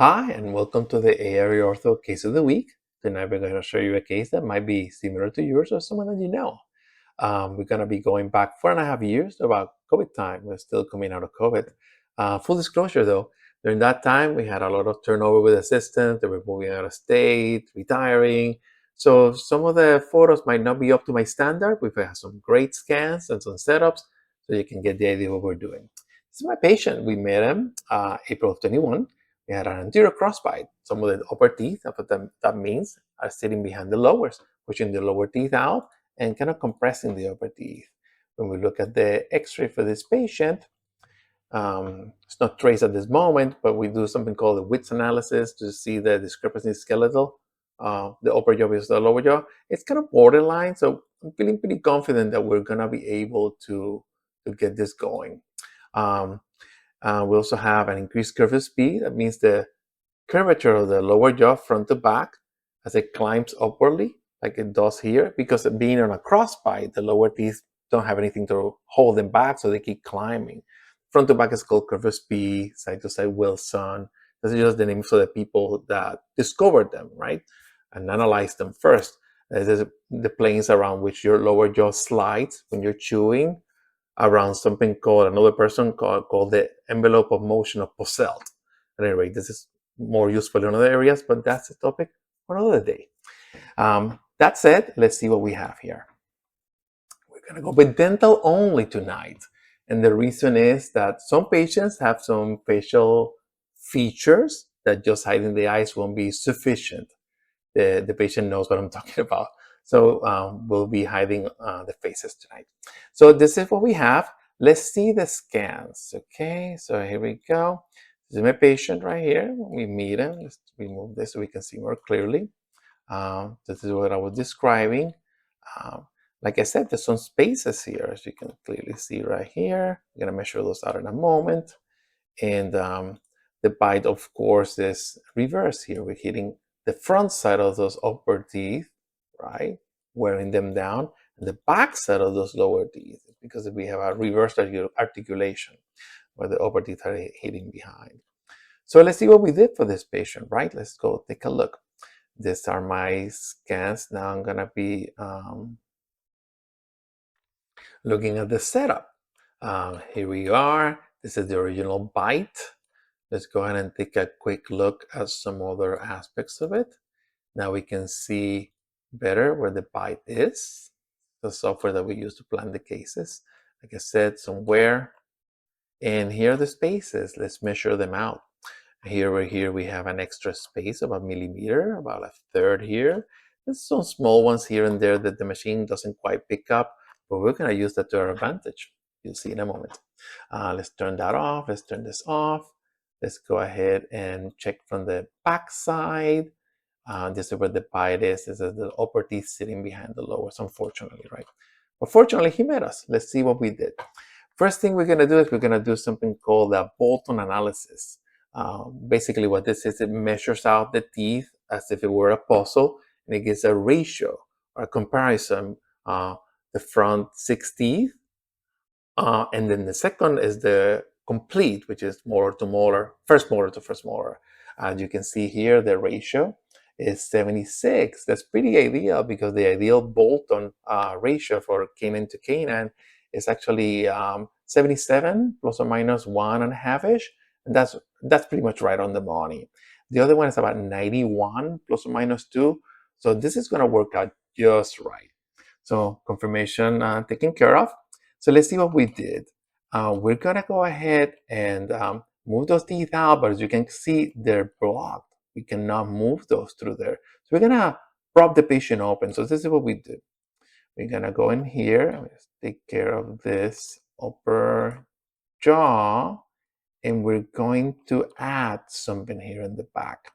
Hi, and welcome to the ARA Ortho Case of the Week. Tonight we're going to show you a case that might be similar to yours or someone that you know. We're going to be going back 4.5 years about COVID time. We're still coming out of COVID. Full disclosure though, during that time we had a lot of turnover with assistants. They were moving out of state, retiring. So some of the photos might not be up to my standard. We've had some great scans and some setups so you can get the idea of what we're doing. This is my patient. We met him April of 21. We had an anterior crossbite. Some of the upper teeth, what that means, are sitting behind the lowers, pushing the lower teeth out and kind of compressing the upper teeth. When we look at the x-ray for this patient, it's not traced at this moment, but we do something called the width analysis to see the discrepancy skeletal, the upper jaw versus the lower jaw. It's kind of borderline, so I'm feeling pretty confident that we're gonna be able to get this going. We also have an increased curve speed. That means the curvature of the lower jaw front to back as it climbs upwardly, like it does here, because being on a crossbite, the lower teeth don't have anything to hold them back, so they keep climbing. Front to back is called curve speed, side to side Wilson. This is just the names of the people that discovered them, right? And analyzed them first. This is the planes around which your lower jaw slides when you're chewing, around something called another person called the envelope of motion of Posselt. At any rate, this is more useful in other areas, but that's a topic for another day. That said, let's see what we have here. We're going to go with dental only tonight. And the reason is that some patients have some facial features that just hiding the eyes won't be sufficient. The patient knows what I'm talking about. So we'll be hiding the faces tonight. So this is what we have. Let's see the scans. Okay, so here we go. This is my patient right here. We meet him. Let's remove this so we can see more clearly. This is what I was describing. Like I said, there's some spaces here, as you can clearly see right here. I'm gonna measure those out in a moment. And the bite, of course, is reverse here. We're hitting the front side of those upper teeth, right? Wearing them down. And the back side of those lower teeth, because we have a reverse articulation where the upper teeth are hitting behind. So let's see what we did for this patient, right? Let's go take a look. These are my scans. Now I'm gonna be looking at the setup. Here we are. This is the original bite. Let's go ahead and take a quick look at some other aspects of it. Now we can see better where the bite is. The software that we use to plan the cases. Like I said, somewhere. And here are the spaces. Let's measure them out. Here we have an extra space of 1 millimeter, about 1/3 here. There's some small ones here and there that the machine doesn't quite pick up, but we're going to use that to our advantage. You'll see in a moment. Let's turn that off. Let's turn this off. Let's go ahead and check from the back side. This is where the bite is. This is the upper teeth sitting behind the lowers, unfortunately, right? But fortunately, he met us. Let's see what we did. First thing we're going to do is we're going to do something called a Bolton analysis. Basically, what this is, it measures out the teeth as if it were a puzzle, and it gives a ratio or a comparison. The front 6 teeth, and then the second is the complete, which is molar to molar, first molar to first molar. As you can see here, the ratio is 76. That's pretty ideal because the ideal Bolton ratio for canine to canine is actually 77 plus or minus 1.5-ish. And that's pretty much right on the money. The other one is about 91 plus or minus 2. So this is going to work out just right. So confirmation taken care of. So let's see what we did. We're gonna go ahead and move those teeth out, but as you can see, they're blocked. We cannot move those through there. So we're gonna prop the patient open. So this is what we did. We're gonna go in here, let's take care of this upper jaw, and we're going to add something here in the back.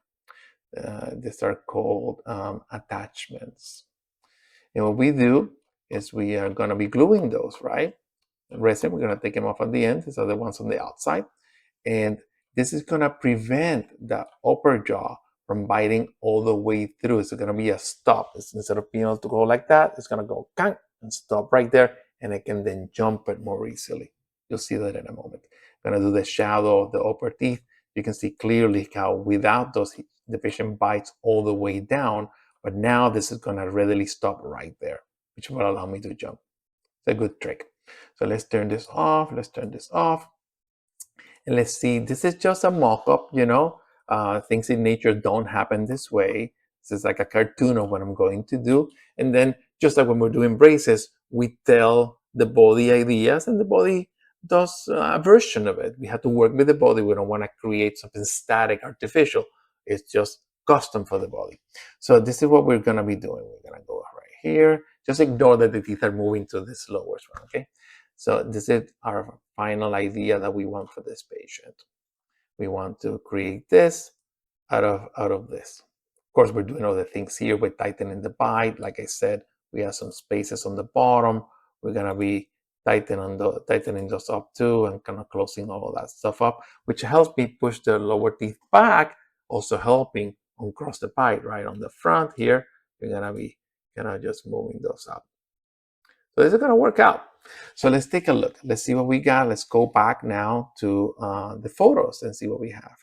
These are called attachments. And what we do is we are going to be gluing those, right? Resin, we're going to take them off at the end. These are the ones on the outside. And this is going to prevent the upper jaw from biting all the way through. It's going to be a stop. Instead of being able to go like that, it's going to go kang and stop right there. And I can then jump it more easily. You'll see that in a moment. I'm going to do the shadow of the upper teeth. you can see clearly how without those, the patient bites all the way down, but now this is gonna readily stop right there, which will allow me to jump. It's a good trick. So let's turn this off, let's turn this off. And let's see, this is just a mock-up, things in nature don't happen this way. This is like a cartoon of what I'm going to do. And then just like when we're doing braces, we tell the body ideas and the body does a version of it. We have to work with the body. We don't want to create something static, artificial. It's just custom for the body. So this is what we're going to be doing. We're going to go right here. Just ignore that the teeth are moving to this lowest one, okay? So this is our final idea that we want for this patient. We want to create this out of this. Of course, we're doing other things here. We're tightening the bite. Like I said, we have some spaces on the bottom. We're gonna be tightening those up too, and kind of closing all of that stuff up, which helps me push the lower teeth back, also helping uncross the bite right on the front here. We're gonna be kind of just moving those up. So this is going to work out. So let's take a look. Let's see what we got. Let's go back now to the photos and see what we have.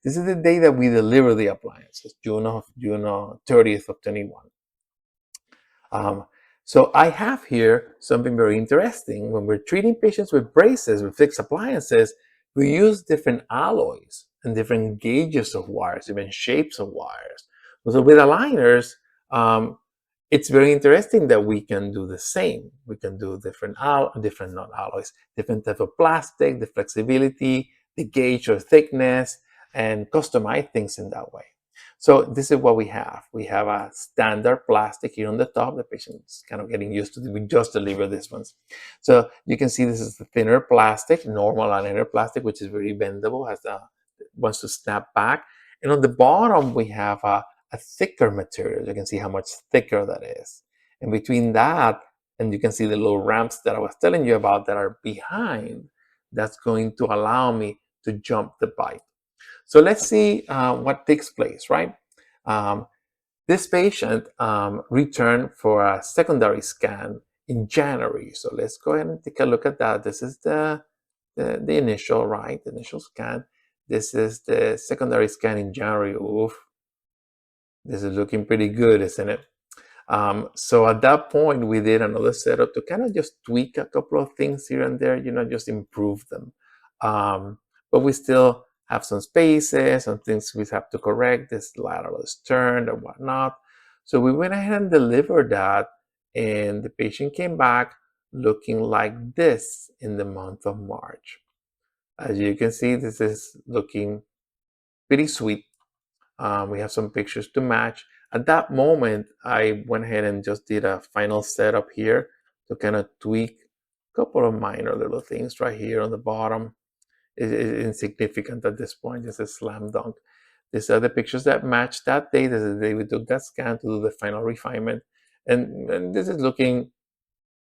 This is the day that we deliver the appliances, June 30th of 21. So I have here something very interesting. When we're treating patients with braces, with fixed appliances, we use different alloys and different gauges of wires, different shapes of wires. So with aligners, it's very interesting that we can do the same. We can do different not alloys, different type of plastic, the flexibility, the gauge or thickness, and customize things in that way. So this is what we have. We have a standard plastic here on the top. The patient's kind of getting used to it. We just delivered these ones. So you can see this is the thinner plastic, normal aligner plastic, which is very bendable, wants to snap back. And on the bottom, we have a thicker material. You can see how much thicker that is. And between that, and you can see the little ramps that I was telling you about that are behind, that's going to allow me to jump the bite. So let's see what takes place, right? This patient returned for a secondary scan in January. So let's go ahead and take a look at that. This is the initial, right? The initial scan. This is the secondary scan in January. Oof. This is looking pretty good, isn't it? So at that point, we did another setup to kind of just tweak a couple of things here and there, just improve them. But we still have some spaces, some things we have to correct. This lateral is turned and whatnot. So we went ahead and delivered that, and the patient came back looking like this in the month of March. As you can see, this is looking pretty sweet. We have some pictures to match. At that moment, I went ahead and just did a final setup here to kind of tweak a couple of minor little things right here on the bottom. It's insignificant at this point. This is slam dunk. These are the pictures that match that day. This is the day we took that scan to do the final refinement. And this is looking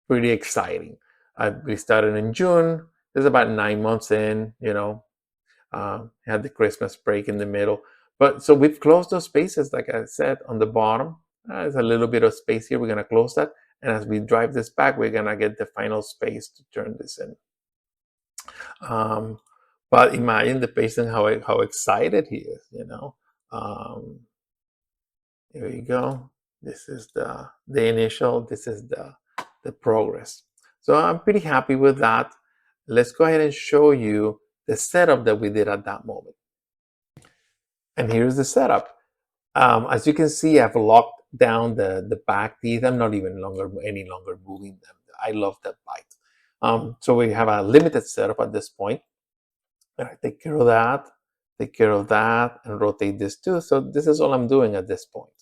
pretty exciting. We started in June. This is about 9 months in, had the Christmas break in the middle. But so we've closed those spaces, like I said, on the bottom. There's a little bit of space here. We're going to close that. And as we drive this back, we're going to get the final space to turn this in. But imagine the patient, how excited he is, Here you go. This is the initial. This is the progress. So I'm pretty happy with that. Let's go ahead and show you the setup that we did at that moment. And here's the setup. As you can see, I've locked down the back teeth. I'm not any longer moving them. I love that bite. So we have a limited setup at this point. And I take care of that, and rotate this too. So this is all I'm doing at this point.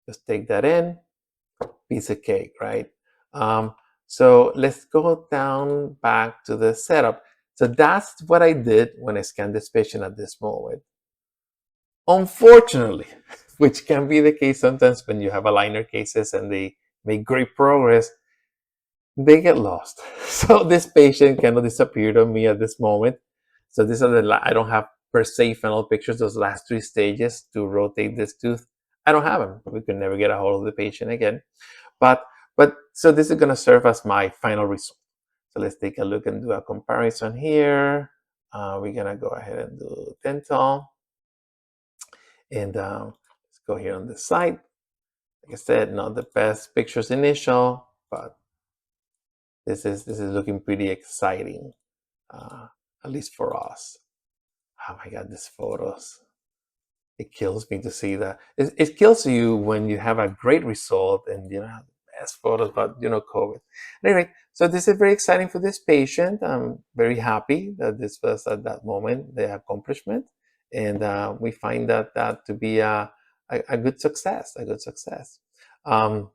Just take that in, piece of cake, right? So let's go down back to the setup. So that's what I did when I scanned this patient at this moment. Unfortunately, which can be the case sometimes when you have aligner cases and they make great progress, they get lost. So this patient kind of disappeared on me at this moment. So these are I don't have per se final pictures, those last 3 stages to rotate this tooth. I don't have them. We could never get a hold of the patient again. But so this is going to serve as my final result. So let's take a look and do a comparison here. We're gonna go ahead and do dental, and let's go here on the side. Like I said, not the best pictures initial, but this is looking pretty exciting, uh, at least for us. Oh my God, these photos! It kills me to see that. It kills you when you have a great result and you know have the best photos, but you know COVID. Anyway, so this is very exciting for this patient. I'm very happy that this was at that moment the accomplishment, and we find that to be a good success. A good success. Um,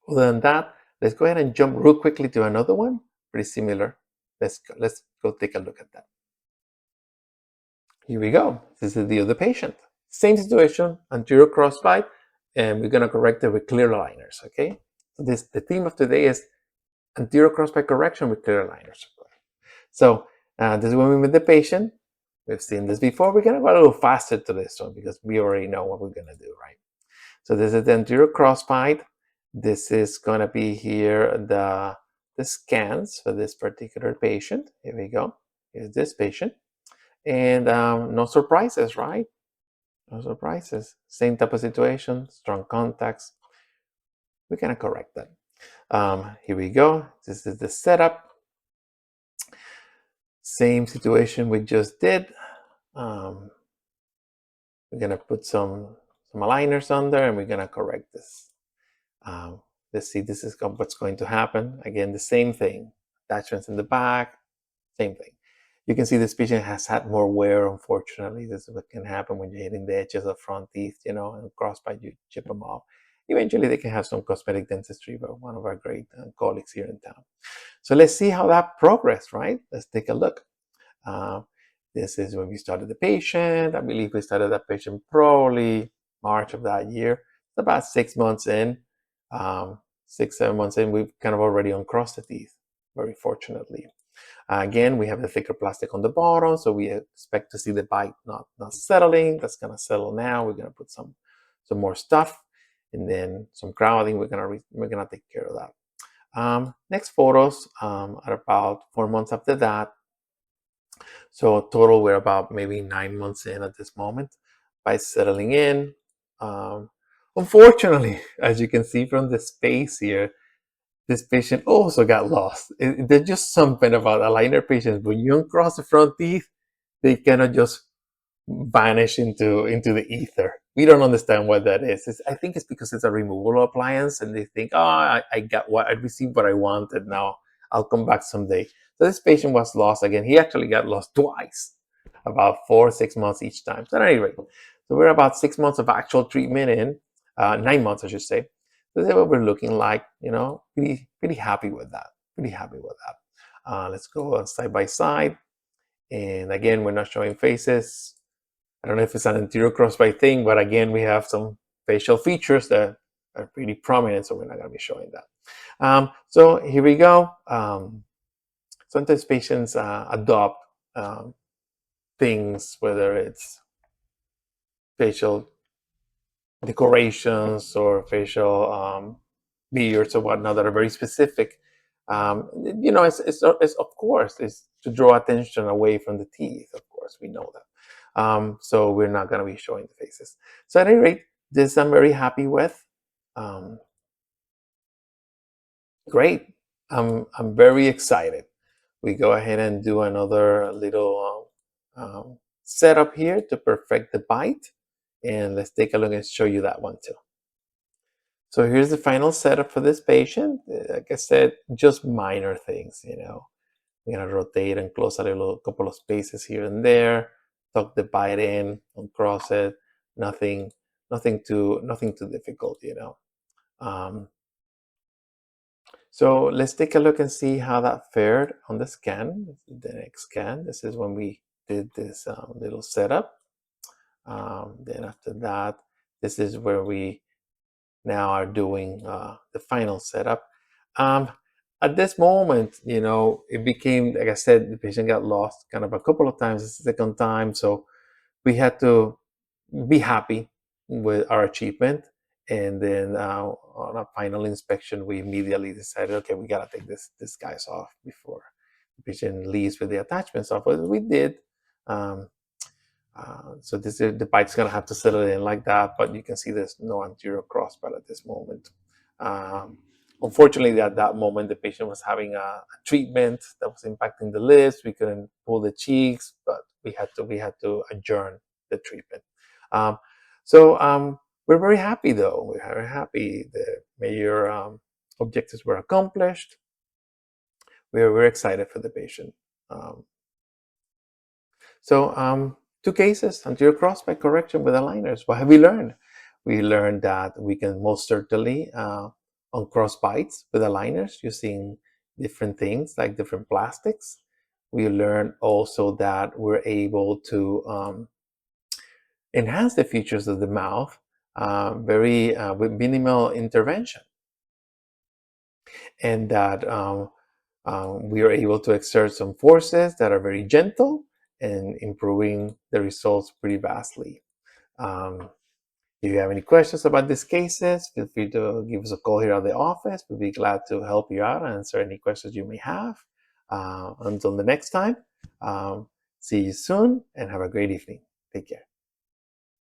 Other than that, let's go ahead and jump real quickly to another one, pretty similar. Let's go take a look at that. Here we go. This is the other patient. Same situation, anterior crossbite, and we're gonna correct it with clear aligners, okay? So the theme of today is anterior crossbite correction with clear aligners. So this is when we meet the patient. We've seen this before. We're gonna go a little faster to this one because we already know what we're gonna do, right? So this is the anterior crossbite. This is gonna be here the scans for this particular patient. Here we go. Here's this patient. And no surprises, right? No surprises. Same type of situation, strong contacts. We're gonna correct that. Here we go. This is the setup. Same situation we just did. We're gonna put some aligners on there and we're gonna correct this. Let's see, this is what's going to happen. Again, the same thing. Attachments in the back, same thing. You can see this patient has had more wear, unfortunately. This is what can happen when you're hitting the edges of front teeth, you know, and crossbite, you chip them off. Eventually, they can have some cosmetic dentistry, but one of our great colleagues here in town. So let's see how that progressed, right? Let's take a look. Uh, this is when we started the patient. I believe we started that patient probably March of that year. It's about 6 months in, 6, 7 months in, we've kind of already uncrossed the teeth, very fortunately. Again, we have the thicker plastic on the bottom, so we expect to see the bite not settling. That's gonna settle now. We're gonna put some more stuff, and then some crowding. We're gonna take care of that. Next photos are about 4 months after that. So total, we're about maybe 9 months in at this moment. Bite settling in. Unfortunately, as you can see from the space here, this patient also got lost. There's just something about aligner patients. When you uncross the front teeth, they cannot just vanish into the ether. We don't understand what that is. I think it's because it's a removable appliance, and they think, oh, I got what I received what I wanted. Now I'll come back someday. So this patient was lost again. He actually got lost twice, about 4 or 6 months each time. So at any rate, so we're about 6 months of actual treatment in, 9 months, I should say. So this is what we're looking like. You know, pretty happy with that. Pretty happy with that. Let's go side by side. And again, we're not showing faces. I don't know if it's an anterior crossbite thing, but again, we have some facial features that are pretty prominent, so we're not going to be showing that. So here we go. Sometimes patients adopt things, whether it's facial decorations or facial beards or whatnot that are very specific. You know, it's of course it's to draw attention away from the teeth. Of course, we know that. So we're not going to be showing the faces. So at any rate, this I'm very happy with. Great. I'm very excited. We go ahead and do another little setup here to perfect the bite. And let's take a look and show you that one too. So here's the final setup for this patient. Like I said, just minor things, you know. We're gonna rotate and close a couple of spaces here and there, tuck the bite in, uncross it. Nothing too difficult, you know. So let's take a look and see how that fared on the scan. The next scan. This is when we did this little setup. Then after that, this is where we now are doing the final setup. At this moment, you know, it became, like I said, the patient got lost kind of a couple of times, the second time. So we had to be happy with our achievement. And then on a final inspection, we immediately decided, okay, we got to take this guys off before the patient leaves with the attachments off, what we did. Um, so the bite's going to have to settle in like that, but you can see there's no anterior crossbite at this moment. Um, Unfortunately, at that moment, the patient was having a treatment that was impacting the lips. We couldn't pull the cheeks, but we had to adjourn the treatment. Um, so we're very happy, though. We're very happy. The major objectives were accomplished. We're excited for the patient. Um, so, two cases, anterior crossbite correction with aligners. What have we learned? We learned that we can most certainly on crossbites with aligners using different things like different plastics. We learned also that we're able to enhance the features of the mouth with minimal intervention, and that we are able to exert some forces that are very gentle and improving the results pretty vastly. Um, if you have any questions about these cases, feel free to give us a call here at the office. We'll be glad to help you out and answer any questions you may have. Until the next time, see you soon and have a great evening. Take care.